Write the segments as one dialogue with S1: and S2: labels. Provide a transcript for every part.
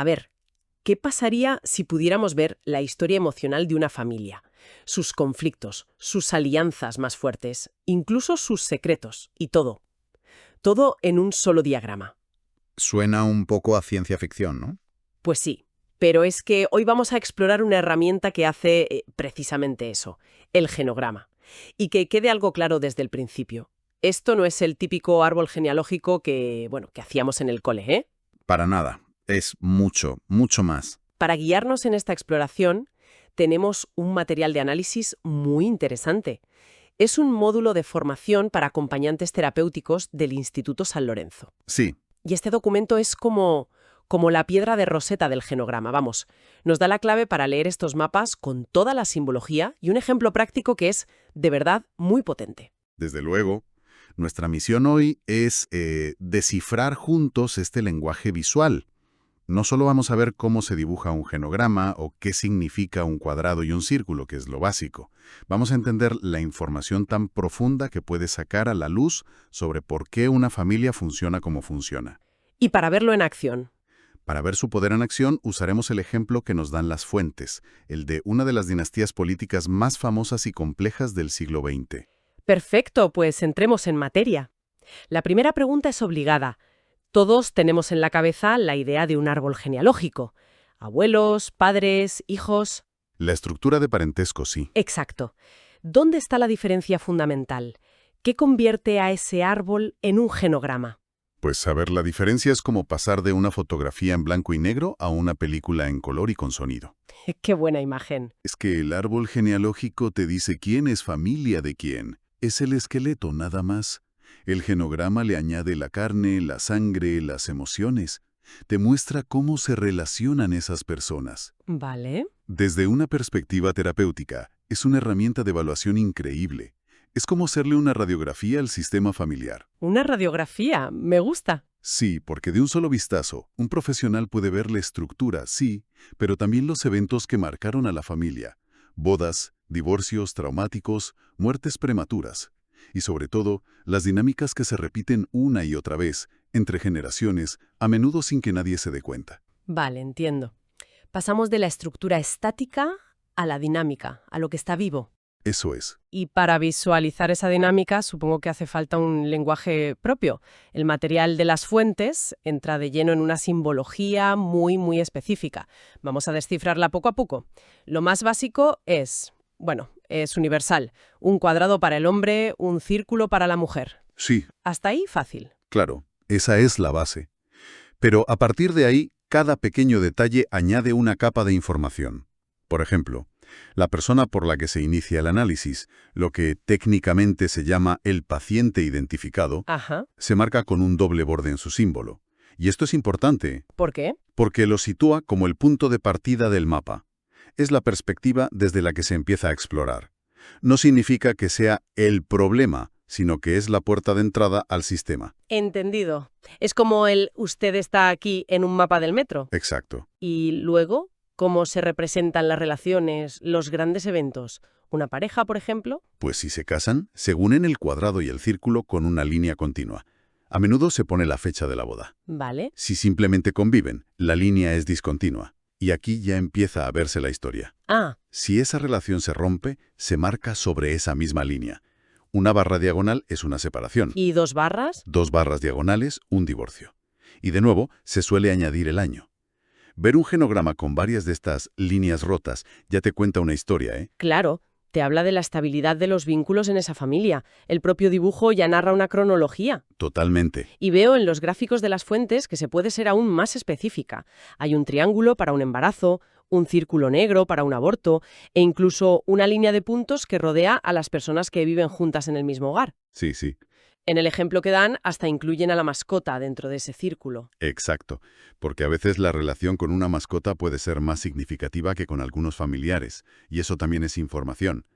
S1: A ver, ¿qué pasaría si pudiéramos ver la historia emocional de una familia? Sus conflictos, sus alianzas más fuertes, incluso sus secretos, y todo. Todo en un solo diagrama.
S2: Suena un poco a ciencia ficción, ¿no?
S1: Pues sí, pero es que hoy vamos a explorar una herramienta que hace precisamente eso, el genograma. Y que quede algo claro desde el principio. Esto no es el típico árbol genealógico que hacíamos en el cole, ¿eh?
S2: Para nada. Es mucho, mucho más.
S1: Para guiarnos en esta exploración, tenemos un material de análisis muy interesante. Es un módulo de formación para acompañantes terapéuticos del Instituto San Lorenzo.
S2: Sí,
S1: Y este documento es como la piedra de Roseta del genograma, vamos. Nos da la clave para leer estos mapas con toda la simbología y un ejemplo práctico que es, de verdad, muy potente.
S2: desde luego. Nuestra misión hoy es descifrar juntos este lenguaje visual. No solo vamos a ver cómo se dibuja un genograma o qué significa un cuadrado y un círculo, que es lo básico. Vamos a entender la información tan profunda que puede sacar a la luz sobre por qué una familia funciona como funciona.
S1: Y para verlo en acción.
S2: Para ver su poder en acción, usaremos el ejemplo que nos dan las fuentes, el de una de las dinastías políticas más famosas y complejas del siglo XX.
S1: Perfecto, pues entremos en materia. La primera pregunta es obligada. Todos tenemos en la cabeza la idea de un árbol genealógico. Abuelos, padres, hijos.
S2: La estructura de parentesco, sí.
S1: Exacto. ¿Dónde está la diferencia fundamental? ¿Qué convierte a ese árbol en un genograma?
S2: Pues saber la diferencia es como pasar de una fotografía en blanco y negro a una película en color y con sonido.
S1: ¡Qué buena imagen!
S2: Es que el árbol genealógico te dice quién es familia de quién. Es el esqueleto, nada más. El genograma le añade la carne, la sangre, las emociones. Te muestra cómo se relacionan esas personas.
S1: Vale.
S2: Desde una perspectiva terapéutica, es una herramienta de evaluación increíble. Es como hacerle una radiografía al sistema familiar.
S1: Una radiografía. Me gusta.
S2: Sí, porque de un solo vistazo, un profesional puede ver la estructura, sí, pero también los eventos que marcaron a la familia. Bodas, divorcios traumáticos, muertes prematuras. Y sobre todo, las dinámicas que se repiten una y otra vez, entre generaciones, a menudo sin que nadie se dé cuenta.
S1: Vale, entiendo. Pasamos de la estructura estática a la dinámica, a lo que está vivo.
S2: Eso es.
S1: Y para visualizar esa dinámica, supongo que hace falta un lenguaje propio. El material de las fuentes entra de lleno en una simbología muy, muy específica. Vamos a descifrarla poco a poco. Lo más básico es universal. Un cuadrado para el hombre, un círculo para la mujer.
S2: Sí,
S1: Hasta ahí, fácil.
S2: claro, esa es la base. Pero a partir de ahí, cada pequeño detalle añade una capa de información. Por ejemplo, la persona por la que se inicia el análisis, lo que técnicamente se llama el paciente identificado,
S1: Ajá.
S2: se marca con un doble borde en su símbolo. Y esto es importante,
S1: ¿Por qué?
S2: porque lo sitúa como el punto de partida del mapa. Es la perspectiva desde la que se empieza a explorar. No significa que sea el problema, sino que es la puerta de entrada al sistema.
S1: Entendido. Es como usted está aquí en un mapa del metro.
S2: Exacto.
S1: Y luego, ¿cómo se representan las relaciones, los grandes eventos? ¿Una pareja, por ejemplo?
S2: Pues si se casan, se unen el cuadrado y el círculo con una línea continua. A menudo se pone la fecha de la boda.
S1: Vale.
S2: Si simplemente conviven, la línea es discontinua. Y aquí ya empieza a verse la historia.
S1: Ah,
S2: Si esa relación se rompe, se marca sobre esa misma línea. Una barra diagonal es una separación.
S1: ¿y 2 barras?
S2: 2 barras diagonales, un divorcio. Y de nuevo, se suele añadir el año. Ver un genograma con varias de estas líneas rotas ya te cuenta una historia, ¿eh?
S1: Claro, te habla de la estabilidad de los vínculos en esa familia. El propio dibujo ya narra una cronología.
S2: Totalmente.
S1: Y veo en los gráficos de las fuentes que se puede ser aún más específica. Hay un triángulo para un embarazo, un círculo negro para un aborto e incluso una línea de puntos que rodea a las personas que viven juntas en el mismo hogar.
S2: Sí, sí.
S1: En el ejemplo que dan, hasta incluyen a la mascota dentro de ese círculo.
S2: Exacto, porque a veces la relación con una mascota puede ser más significativa que con algunos familiares, y eso también es información.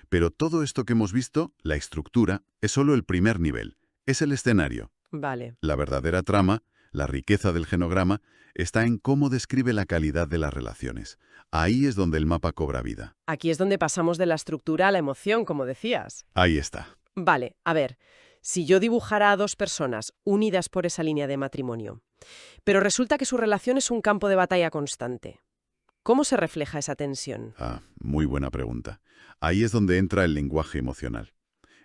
S2: Pero todo esto que hemos visto, la estructura, es solo el primer nivel, es el escenario.
S1: Vale.
S2: La verdadera trama, la riqueza del genograma, está en cómo describe la calidad de las relaciones. Ahí es donde el mapa cobra vida.
S1: Aquí es donde pasamos de la estructura a la emoción, como decías.
S2: Ahí está.
S1: Vale, a ver. Si yo dibujara a dos personas unidas por esa línea de matrimonio, pero resulta que su relación es un campo de batalla constante, ¿cómo se refleja esa tensión?
S2: Muy buena pregunta. Ahí es donde entra el lenguaje emocional.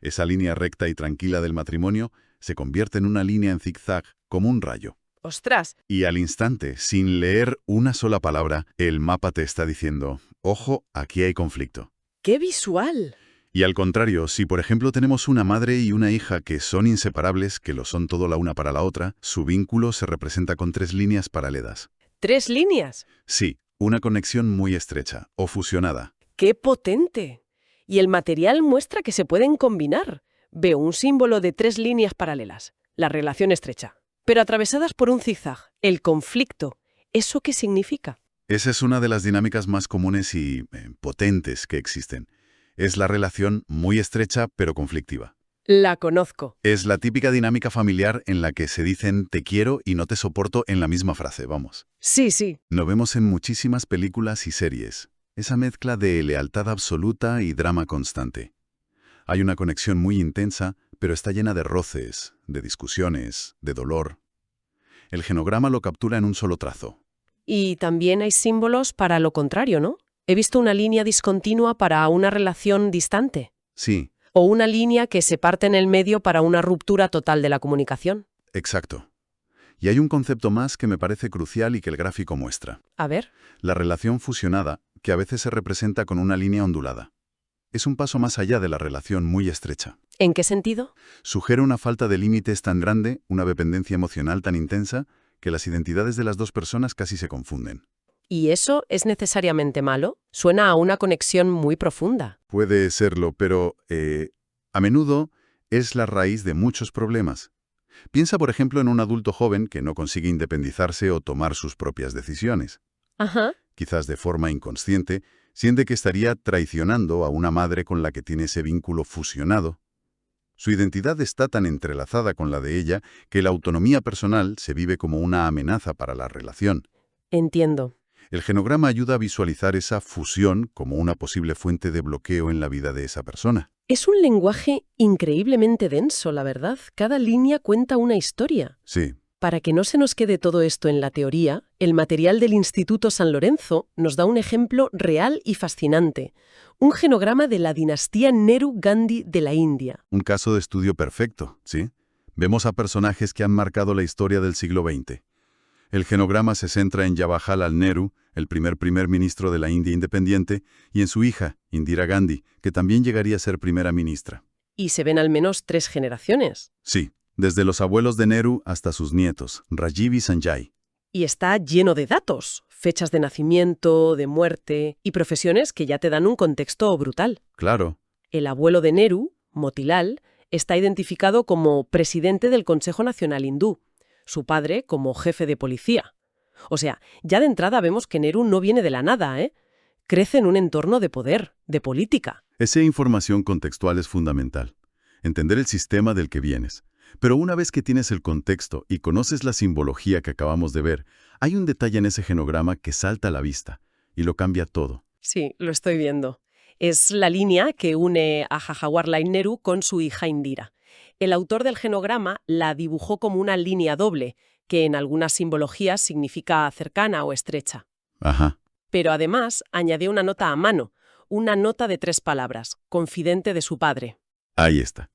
S2: Esa línea recta y tranquila del matrimonio se convierte en una línea en zigzag, como un rayo.
S1: ¡Ostras!
S2: Y al instante, sin leer una sola palabra, el mapa te está diciendo, ojo, aquí hay conflicto.
S1: ¡Qué visual!
S2: Y al contrario, si por ejemplo tenemos una madre y una hija que son inseparables, que lo son todo la una para la otra, su vínculo se representa con 3 líneas paralelas.
S1: ¿3 líneas?
S2: Sí, una conexión muy estrecha, o fusionada.
S1: ¡Qué potente! Y el material muestra que se pueden combinar. Veo un símbolo de 3 líneas paralelas, la relación estrecha, pero atravesadas por un zigzag, el conflicto. ¿Eso qué significa?
S2: Esa es una de las dinámicas más comunes y potentes que existen. Es la relación muy estrecha pero conflictiva.
S1: La conozco.
S2: Es la típica dinámica familiar en la que se dicen te quiero y no te soporto en la misma frase, vamos.
S1: Sí, sí.
S2: Lo vemos en muchísimas películas y series. Esa mezcla de lealtad absoluta y drama constante. Hay una conexión muy intensa, pero está llena de roces, de discusiones, de dolor. El genograma lo captura en un solo trazo.
S1: Y también hay símbolos para lo contrario, ¿no? He visto una línea discontinua para una relación distante.
S2: Sí,
S1: O una línea que se parte en el medio para una ruptura total de la comunicación.
S2: exacto. Y hay un concepto más que me parece crucial y que el gráfico muestra.
S1: A ver.
S2: La relación fusionada, que a veces se representa con una línea ondulada. Es un paso más allá de la relación muy estrecha.
S1: ¿En qué sentido?
S2: Sugiere una falta de límites tan grande, una dependencia emocional tan intensa, que las identidades de las dos personas casi se confunden.
S1: ¿Y eso es necesariamente malo? Suena a una conexión muy profunda.
S2: Puede serlo, pero a menudo es la raíz de muchos problemas. Piensa, por ejemplo, en un adulto joven que no consigue independizarse o tomar sus propias decisiones.
S1: Ajá.
S2: Quizás de forma inconsciente, siente que estaría traicionando a una madre con la que tiene ese vínculo fusionado. Su identidad está tan entrelazada con la de ella que la autonomía personal se vive como una amenaza para la relación.
S1: Entiendo.
S2: El genograma ayuda a visualizar esa fusión como una posible fuente de bloqueo en la vida de esa persona.
S1: Es un lenguaje increíblemente denso, la verdad. Cada línea cuenta una historia.
S2: Sí,
S1: Para que no se nos quede todo esto en la teoría, el material del Instituto San Lorenzo nos da un ejemplo real y fascinante. Un genograma de la dinastía Nehru-Gandhi de la India.
S2: un caso de estudio perfecto, ¿sí? Vemos a personajes que han marcado la historia del siglo XX. El genograma se centra en Jawaharlal Nehru, el primer ministro de la India independiente, y en su hija, Indira Gandhi, que también llegaría a ser primera ministra.
S1: Y se ven al menos 3 generaciones.
S2: Sí, desde los abuelos de Nehru hasta sus nietos, Rajiv y Sanjay.
S1: Y está lleno de datos, fechas de nacimiento, de muerte y profesiones que ya te dan un contexto brutal.
S2: Claro,
S1: El abuelo de Nehru, Motilal, está identificado como presidente del Consejo Nacional Hindú, su padre como jefe de policía. O sea, ya de entrada vemos que Nehru no viene de la nada, ¿eh? Crece en un entorno de poder, de política.
S2: esa información contextual es fundamental. Entender el sistema del que vienes. Pero una vez que tienes el contexto y conoces la simbología que acabamos de ver, hay un detalle en ese genograma que salta a la vista y lo cambia todo.
S1: Sí, lo estoy viendo. Es la línea que une a Jawaharlal Nehru con su hija Indira. El autor del genograma la dibujó como una línea doble, que en algunas simbologías significa cercana o estrecha.
S2: Ajá.
S1: Pero además añadió una nota a mano, una nota de 3 palabras, confidente de su padre.
S2: Ahí está.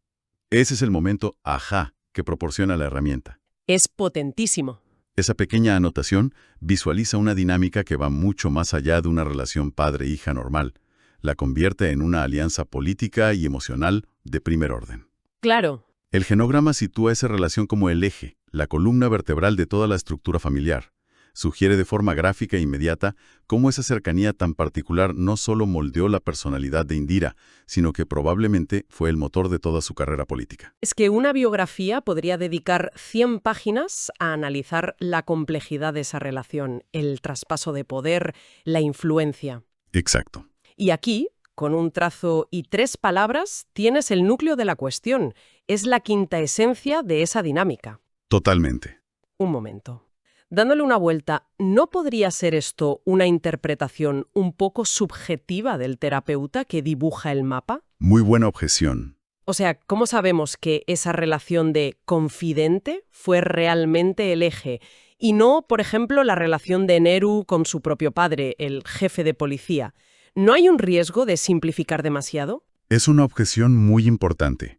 S2: Ese es el momento ajá que proporciona la herramienta.
S1: Es potentísimo.
S2: Esa pequeña anotación visualiza una dinámica que va mucho más allá de una relación padre-hija normal. La convierte en una alianza política y emocional de primer orden.
S1: Claro.
S2: El genograma sitúa esa relación como el eje, la columna vertebral de toda la estructura familiar. Sugiere de forma gráfica e inmediata cómo esa cercanía tan particular no solo moldeó la personalidad de Indira, sino que probablemente fue el motor de toda su carrera política.
S1: Es que una biografía podría dedicar 100 páginas a analizar la complejidad de esa relación, el traspaso de poder, la influencia.
S2: Exacto.
S1: Y aquí, con un trazo y 3 palabras, tienes el núcleo de la cuestión. Es la quinta esencia de esa dinámica.
S2: Totalmente.
S1: Un momento. Dándole una vuelta, ¿no podría ser esto una interpretación un poco subjetiva del terapeuta que dibuja el mapa?
S2: Muy buena objeción.
S1: O sea, ¿cómo sabemos que esa relación de confidente fue realmente el eje y no, por ejemplo, la relación de Neru con su propio padre, el jefe de policía? ¿No hay un riesgo de simplificar demasiado?
S2: Es una objeción muy importante.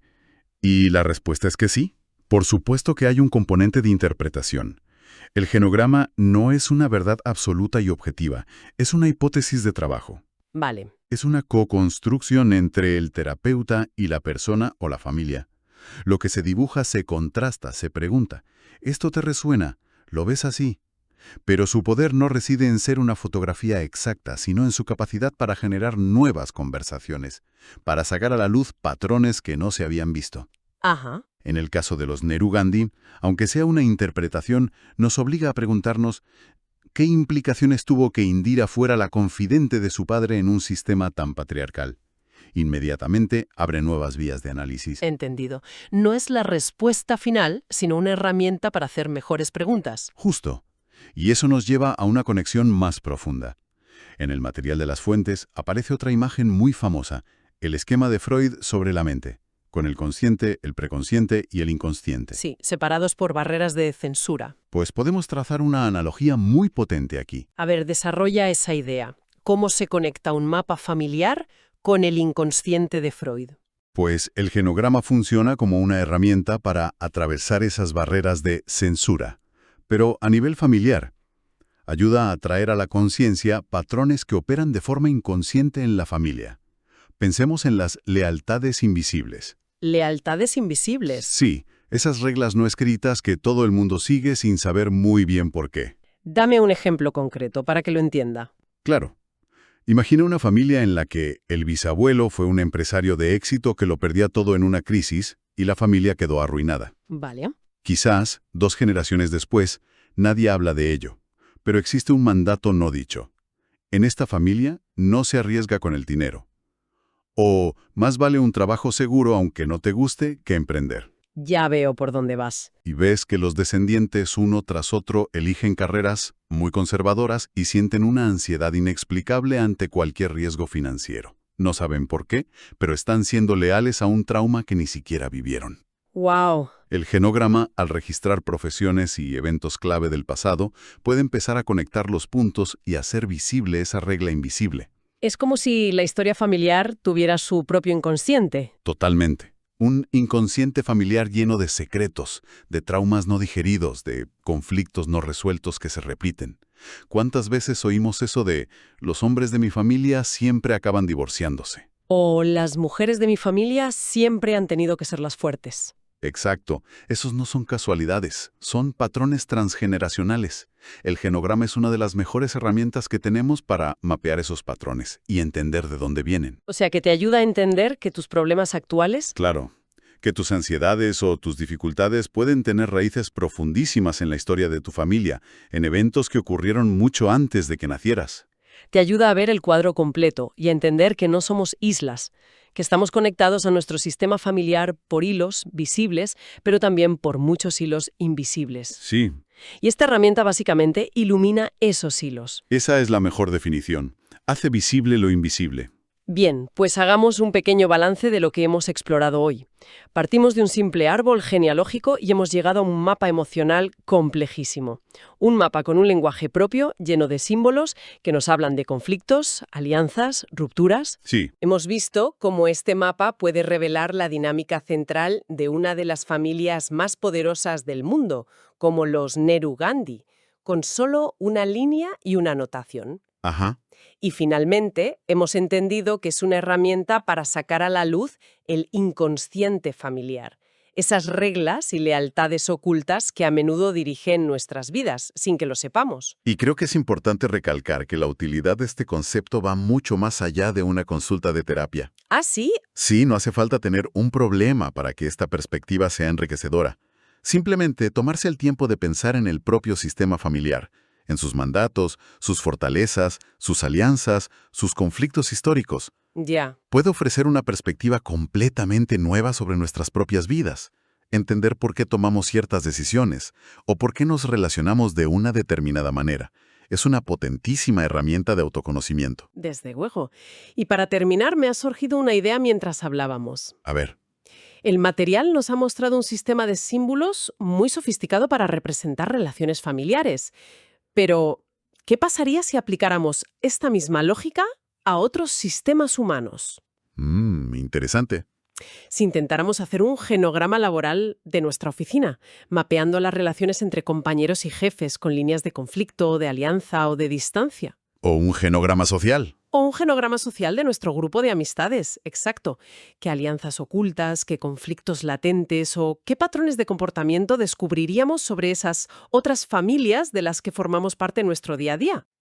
S2: Y la respuesta es que sí. Por supuesto que hay un componente de interpretación. El genograma no es una verdad absoluta y objetiva, es una hipótesis de trabajo.
S1: Vale.
S2: Es una co-construcción entre el terapeuta y la persona o la familia. Lo que se dibuja se contrasta, se pregunta. ¿Esto te resuena? ¿Lo ves así? Pero su poder no reside en ser una fotografía exacta, sino en su capacidad para generar nuevas conversaciones, para sacar a la luz patrones que no se habían visto.
S1: Ajá.
S2: En el caso de los Nehru Gandhi, aunque sea una interpretación, nos obliga a preguntarnos ¿qué implicaciones tuvo que Indira fuera la confidente de su padre en un sistema tan patriarcal? Inmediatamente abre nuevas vías de análisis.
S1: Entendido. No es la respuesta final, sino una herramienta para hacer mejores preguntas.
S2: Justo. Y eso nos lleva a una conexión más profunda. En el material de las fuentes aparece otra imagen muy famosa, el esquema de Freud sobre la mente, con el consciente, el preconsciente y el inconsciente.
S1: Sí, separados por barreras de censura.
S2: Pues podemos trazar una analogía muy potente aquí.
S1: A ver, desarrolla esa idea. ¿Cómo se conecta un mapa familiar con el inconsciente de Freud?
S2: Pues el genograma funciona como una herramienta para atravesar esas barreras de censura, pero a nivel familiar. Ayuda a traer a la conciencia patrones que operan de forma inconsciente en la familia. Pensemos en las lealtades invisibles.
S1: Lealtades invisibles.
S2: Sí, esas reglas no escritas que todo el mundo sigue sin saber muy bien por qué.
S1: Dame un ejemplo concreto para que lo entienda.
S2: Claro. Imagina una familia en la que el bisabuelo fue un empresario de éxito que lo perdía todo en una crisis y la familia quedó arruinada.
S1: Vale.
S2: Quizás, 2 generaciones después, nadie habla de ello, pero existe un mandato no dicho. En esta familia no se arriesga con el dinero. O más vale un trabajo seguro aunque no te guste que emprender.
S1: Ya veo por dónde vas.
S2: Y ves que los descendientes uno tras otro eligen carreras muy conservadoras y sienten una ansiedad inexplicable ante cualquier riesgo financiero. No saben por qué, pero están siendo leales a un trauma que ni siquiera vivieron.
S1: ¡Wow!
S2: El genograma, al registrar profesiones y eventos clave del pasado, puede empezar a conectar los puntos y hacer visible esa regla invisible.
S1: Es como si la historia familiar tuviera su propio inconsciente.
S2: Totalmente. Un inconsciente familiar lleno de secretos, de traumas no digeridos, de conflictos no resueltos que se repiten. ¿Cuántas veces oímos eso de los hombres de mi familia siempre acaban divorciándose?
S1: O las mujeres de mi familia siempre han tenido que ser las fuertes.
S2: Exacto. Esos no son casualidades, son patrones transgeneracionales. El genograma es una de las mejores herramientas que tenemos para mapear esos patrones y entender de dónde vienen.
S1: O sea, que te ayuda a entender que tus problemas actuales...
S2: Claro, que tus ansiedades o tus dificultades pueden tener raíces profundísimas en la historia de tu familia, en eventos que ocurrieron mucho antes de que nacieras.
S1: Te ayuda a ver el cuadro completo y a entender que no somos islas, que estamos conectados a nuestro sistema familiar por hilos visibles, pero también por muchos hilos invisibles.
S2: Sí,
S1: Y esta herramienta básicamente ilumina esos hilos.
S2: esa es la mejor definición. Hace visible lo invisible.
S1: Bien, pues hagamos un pequeño balance de lo que hemos explorado hoy. Partimos de un simple árbol genealógico y hemos llegado a un mapa emocional complejísimo. Un mapa con un lenguaje propio, lleno de símbolos que nos hablan de conflictos, alianzas, rupturas.
S2: Sí,
S1: Hemos visto cómo este mapa puede revelar la dinámica central de una de las familias más poderosas del mundo, como los Nehru Gandhi, con solo una línea y una anotación.
S2: ajá.
S1: Y finalmente, hemos entendido que es una herramienta para sacar a la luz el inconsciente familiar, esas reglas y lealtades ocultas que a menudo dirigen nuestras vidas, sin que lo sepamos.
S2: Y creo que es importante recalcar que la utilidad de este concepto va mucho más allá de una consulta de terapia.
S1: ¿Ah, sí?
S2: Sí, no hace falta tener un problema para que esta perspectiva sea enriquecedora. Simplemente tomarse el tiempo de pensar en el propio sistema familiar, en sus mandatos, sus fortalezas, sus alianzas, sus conflictos históricos.
S1: Ya.
S2: Puede ofrecer una perspectiva completamente nueva sobre nuestras propias vidas, entender por qué tomamos ciertas decisiones o por qué nos relacionamos de una determinada manera. Es una potentísima herramienta de autoconocimiento.
S1: Desde luego. Y para terminar, me ha surgido una idea mientras hablábamos.
S2: A ver,
S1: El material nos ha mostrado un sistema de símbolos muy sofisticado para representar relaciones familiares. Pero, ¿qué pasaría si aplicáramos esta misma lógica a otros sistemas humanos?
S2: Interesante.
S1: Si intentáramos hacer un genograma laboral de nuestra oficina, mapeando las relaciones entre compañeros y jefes con líneas de conflicto, de alianza o de distancia.
S2: O un genograma social.
S1: O un genograma social de nuestro grupo de amistades, exacto. ¿Qué alianzas ocultas, qué conflictos latentes o qué patrones de comportamiento descubriríamos sobre esas otras familias de las que formamos parte en nuestro día a día?